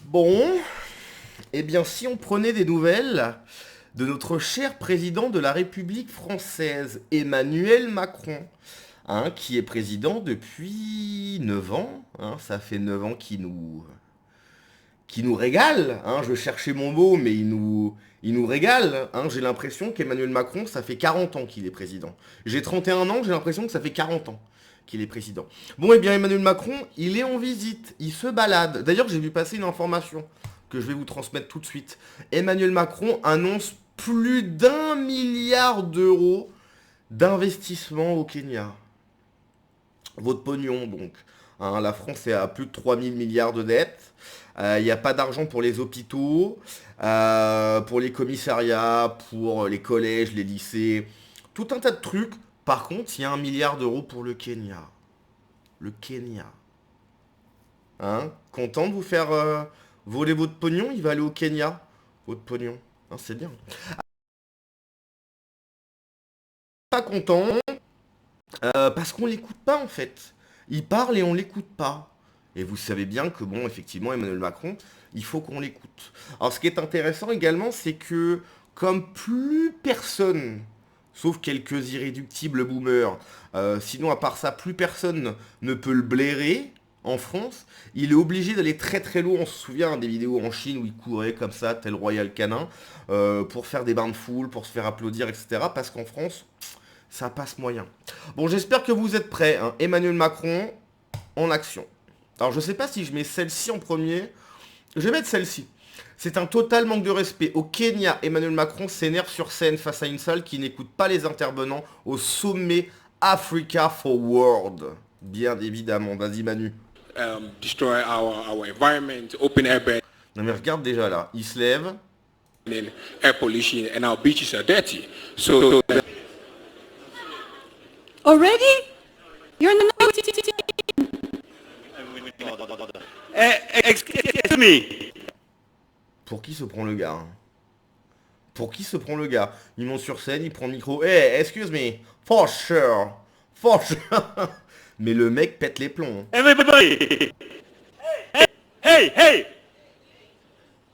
Bon, eh bien si on prenait des nouvelles de notre cher président de la République française, Emmanuel Macron, qui est président depuis 9 ans, ça fait 9 ans qu'il nous régale, je cherchais mon mot, mais il nous régale, j'ai l'impression qu'Emmanuel Macron, ça fait 40 ans qu'il est président. J'ai 31 ans, j'ai l'impression que ça fait 40 ans qu'il est président. Bon, eh bien, Emmanuel Macron, il est en visite, il se balade. D'ailleurs, j'ai vu passer une information que je vais vous transmettre tout de suite. Emmanuel Macron annonce plus d'1 milliard d'euros d'investissement au Kenya. Votre pognon, donc. La France est à plus de 3 000 milliards de dettes. Il n'y a pas d'argent pour les hôpitaux, pour les commissariats, pour les collèges, les lycées, tout un tas de trucs. Par contre, il y a 1 milliard d'euros pour le Kenya. Le Kenya. Content de vous faire voler votre pognon, il va aller au Kenya. Votre pognon. C'est bien. Pas content, parce qu'on l'écoute pas en fait. Il parle et on l'écoute pas. Et vous savez bien que bon, effectivement, Emmanuel Macron, il faut qu'on l'écoute. Alors ce qui est intéressant également, c'est que comme plus personne, sauf quelques irréductibles boomers, sinon à part ça, plus personne ne peut le blairer en France, il est obligé d'aller très très loin. On se souvient des vidéos en Chine où il courait comme ça, tel Royal Canin, pour faire des bains de foule, pour se faire applaudir, etc. Parce qu'en France, ça passe moyen. Bon, j'espère que vous êtes prêts. Emmanuel Macron en action. Alors, je sais pas si je mets celle-ci en premier. Je vais mettre celle-ci. C'est un total manque de respect. Au Kenya, Emmanuel Macron s'énerve sur scène face à une salle qui n'écoute pas les intervenants au sommet Africa Forward. Bien évidemment. Vas-y, Manu. Destroy our environment, open air burning, Non, mais regarde déjà là. Il se lève. air pollution, and our beaches are dirty. So Already? You're in the Excuse me. Pour qui se prend le gars Pour qui se prend le gars Il monte sur scène, il prend le micro. Hey, excuse me. For sure. For sure. Mais le mec pète les plombs. Everybody. Hey.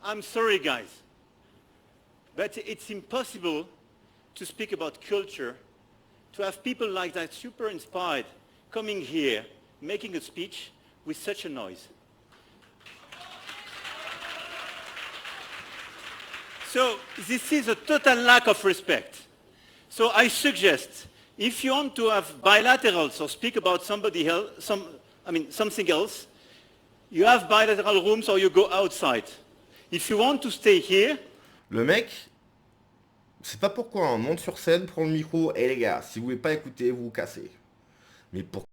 I'm sorry, guys. But it's impossible to speak about culture, to have people like that super inspired coming here, making a speech with such a noise. So this is a total lack of respect. So I suggest, if you want to have bilaterals or speak about somebody else, something else, you have bilateral rooms or you go outside. If you want to stay here, Le mec, c'est pas pourquoi, monte sur scène, prend le micro. Et les gars, si vous voulez pas écouter, vous vous cassez. Mais pour...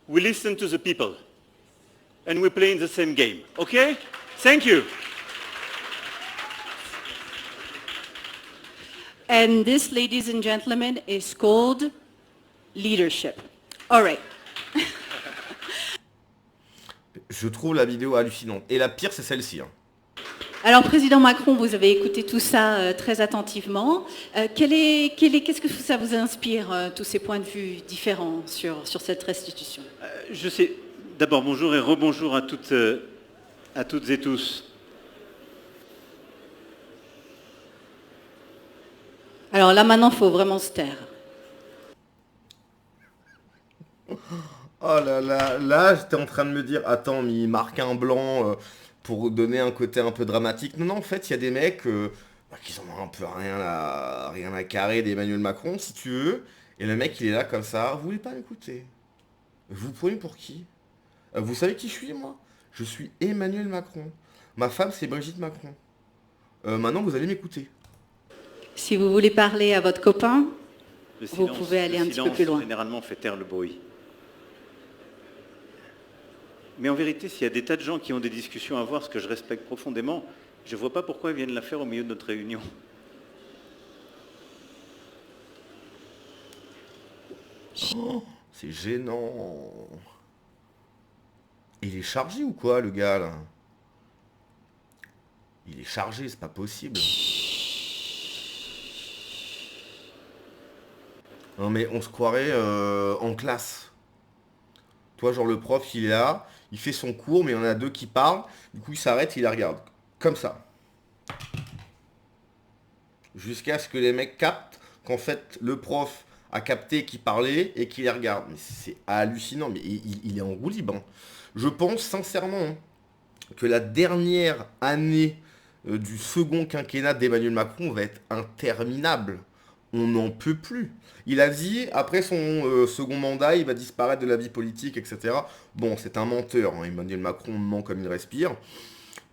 we listen to the people. And we play in the same game. Okay? Thank you. And this, ladies and gentlemen, is called leadership. All right. Je trouve la vidéo hallucinante. Et la pire, c'est celle-ci. Alors, Président Macron, vous avez écouté tout ça très attentivement. Qu'est-ce que ça vous inspire, tous ces points de vue différents sur cette restitution? Je sais. D'abord, bonjour et rebonjour à toutes et tous. Alors là, maintenant, il faut vraiment se taire. Oh là là, là, j'étais en train de me dire, attends, mais il marque un blanc pour donner un côté un peu dramatique. Non, en fait, il y a des mecs qui en ont un peu rien à carrer d'Emmanuel Macron, si tu veux. Et le mec, il est là comme ça, vous voulez pas l'écouter? Vous prenez pour qui? Vous savez qui je suis, moi? Je suis Emmanuel Macron. Ma femme, c'est Brigitte Macron. Maintenant, vous allez m'écouter. Si vous voulez parler à votre copain, Le vous pouvez aller un petit peu plus loin. Généralement, fait taire le bruit. Mais en vérité, s'il y a des tas de gens qui ont des discussions à avoir, ce que je respecte profondément, je ne vois pas pourquoi ils viennent la faire au milieu de notre réunion. Oh, c'est gênant. Il est chargé ou quoi, le gars, là? Il est chargé, c'est pas possible. Non mais on se croirait en classe. Toi, genre le prof, il est là, il fait son cours, mais il y en a deux qui parlent. Du coup, il s'arrête, il la regarde. Comme ça. Jusqu'à ce que les mecs captent qu'en fait, le prof a capté qu'il parlait et qu'il les regarde. Mais c'est hallucinant, mais il est en roue libre. Hein. Je pense sincèrement hein, que la dernière année du second quinquennat d'Emmanuel Macron va être interminable. On n'en peut plus. Il a dit, après son second mandat, il va disparaître de la vie politique, etc. Bon, c'est un menteur. Hein. Emmanuel Macron ment comme il respire.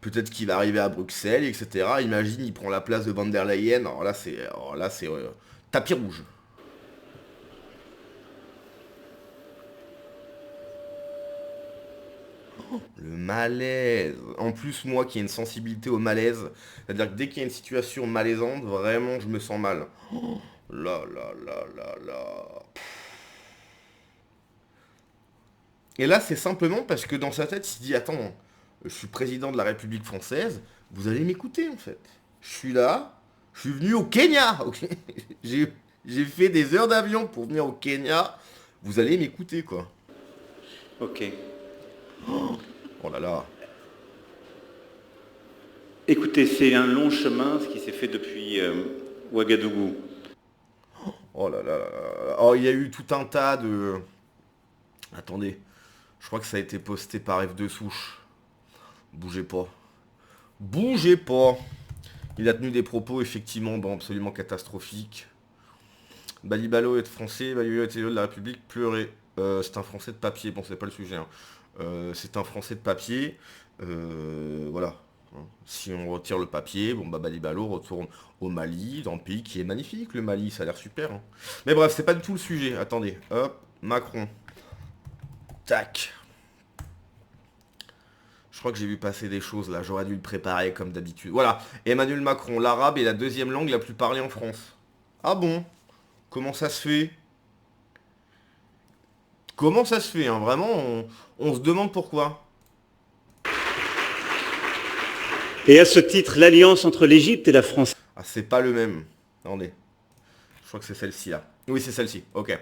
Peut-être qu'il va arriver à Bruxelles, etc. Imagine, il prend la place de Van der Leyen. Alors là, c'est tapis rouge. Le malaise. En plus, moi qui ai une sensibilité au malaise, c'est-à-dire que dès qu'il y a une situation malaisante, vraiment, je me sens mal. Oh, là, là, là, là, là. Et là, c'est simplement parce que dans sa tête, il se dit, attends, je suis président de la République française, vous allez m'écouter en fait. Je suis là, je suis venu au Kenya. Ok. J'ai fait des heures d'avion pour venir au Kenya. Vous allez m'écouter quoi. Ok. Oh là là. Écoutez, c'est un long chemin, ce qui s'est fait depuis Ouagadougou. Oh là là là là. Oh, il y a eu tout un tas de... Attendez. Je crois que ça a été posté par F2 Souche. Bougez pas. Bougez pas. Il a tenu des propos effectivement absolument catastrophiques. Balibalo est français, Balibalo est élu de la République, pleuré. C'est un français de papier, bon c'est pas le sujet. Hein. C'est un français de papier. Voilà. Si on retire le papier, bon bah Balibalo retourne au Mali, dans le pays qui est magnifique, le Mali, ça a l'air super. Hein. Mais bref, c'est pas du tout le sujet. Attendez, hop, Macron. Tac. Je crois que j'ai vu passer des choses là, j'aurais dû le préparer comme d'habitude. Voilà, Emmanuel Macron, l'arabe est la deuxième langue la plus parlée en France. Ah bon? Comment ça se fait? Comment ça se fait hein? Vraiment, on se demande pourquoi. Et à ce titre, l'alliance entre l'Égypte et la France. Ah, c'est pas le même. Attendez. Je crois que c'est celle-ci là. Oui, c'est celle-ci. Ok.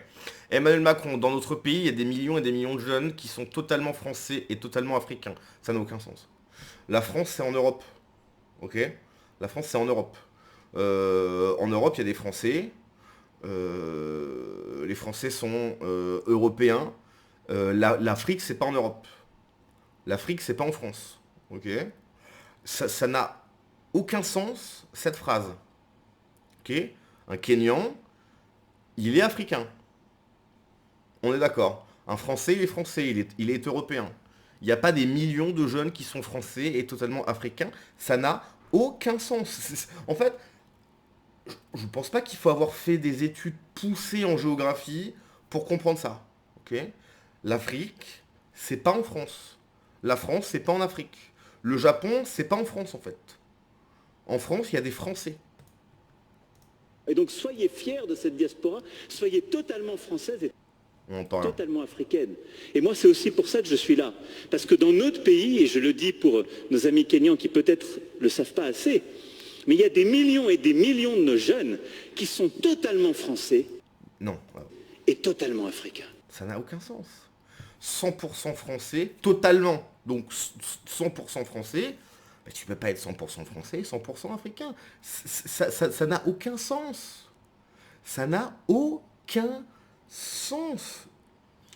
Emmanuel Macron, dans notre pays, il y a des millions et des millions de jeunes qui sont totalement français et totalement africains. Ça n'a aucun sens. La France, c'est en Europe. Ok? La France, c'est en Europe. En Europe, il y a des Français. Les Français sont européens. L'Afrique, c'est pas en Europe. L'Afrique, c'est pas en France. Ok? Ça n'a aucun sens, cette phrase. Ok? Un Kenyan, il est africain. On est d'accord. Un Français, il est français, il est européen. Il n'y a pas des millions de jeunes qui sont français et totalement africains. Ça n'a aucun sens. En fait, je ne pense pas qu'il faut avoir fait des études poussées en géographie pour comprendre ça. Ok? L'Afrique, c'est pas en France. La France, c'est pas en Afrique. Le Japon, c'est pas en France en fait. En France, il y a des Français. Et donc soyez fiers de cette diaspora, soyez totalement française et totalement africaine. Et moi, c'est aussi pour ça que je suis là. Parce que dans notre pays, et je le dis pour nos amis kenyans qui peut-être ne le savent pas assez, mais il y a des millions et des millions de nos jeunes qui sont totalement français non. Et totalement africains. Ça n'a aucun sens. 100% français, totalement. Donc 100% français, mais tu peux pas être 100% français et 100% africain. Ça n'a aucun sens. Ça n'a aucun sens.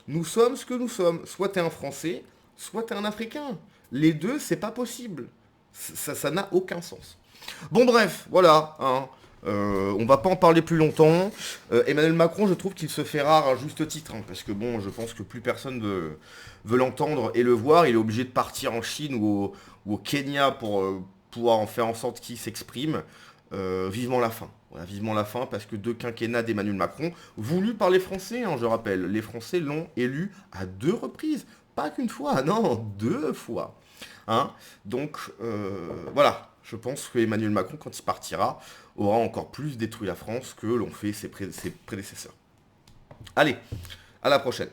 Nous sommes ce que nous sommes. Soit tu es un Français, soit tu es un Africain. Les deux, c'est pas possible. Ça n'a aucun sens. Bon bref, voilà. Hein. On va pas en parler plus longtemps. Emmanuel Macron, je trouve qu'il se fait rare à juste titre. Hein, parce que bon, je pense que plus personne veut l'entendre et le voir. Il est obligé de partir en Chine ou au Kenya pour pouvoir en faire en sorte qu'il s'exprime. Vivement la fin. Voilà, vivement la fin, parce que 2 quinquennats d'Emmanuel Macron, voulu par les Français, hein, je rappelle. Les Français l'ont élu à 2 reprises. Pas qu'une fois, non, 2 fois. Hein, donc, voilà. Je pense que Emmanuel Macron, quand il partira, aura encore plus détruit la France que l'ont fait ses prédécesseurs. Allez, à la prochaine.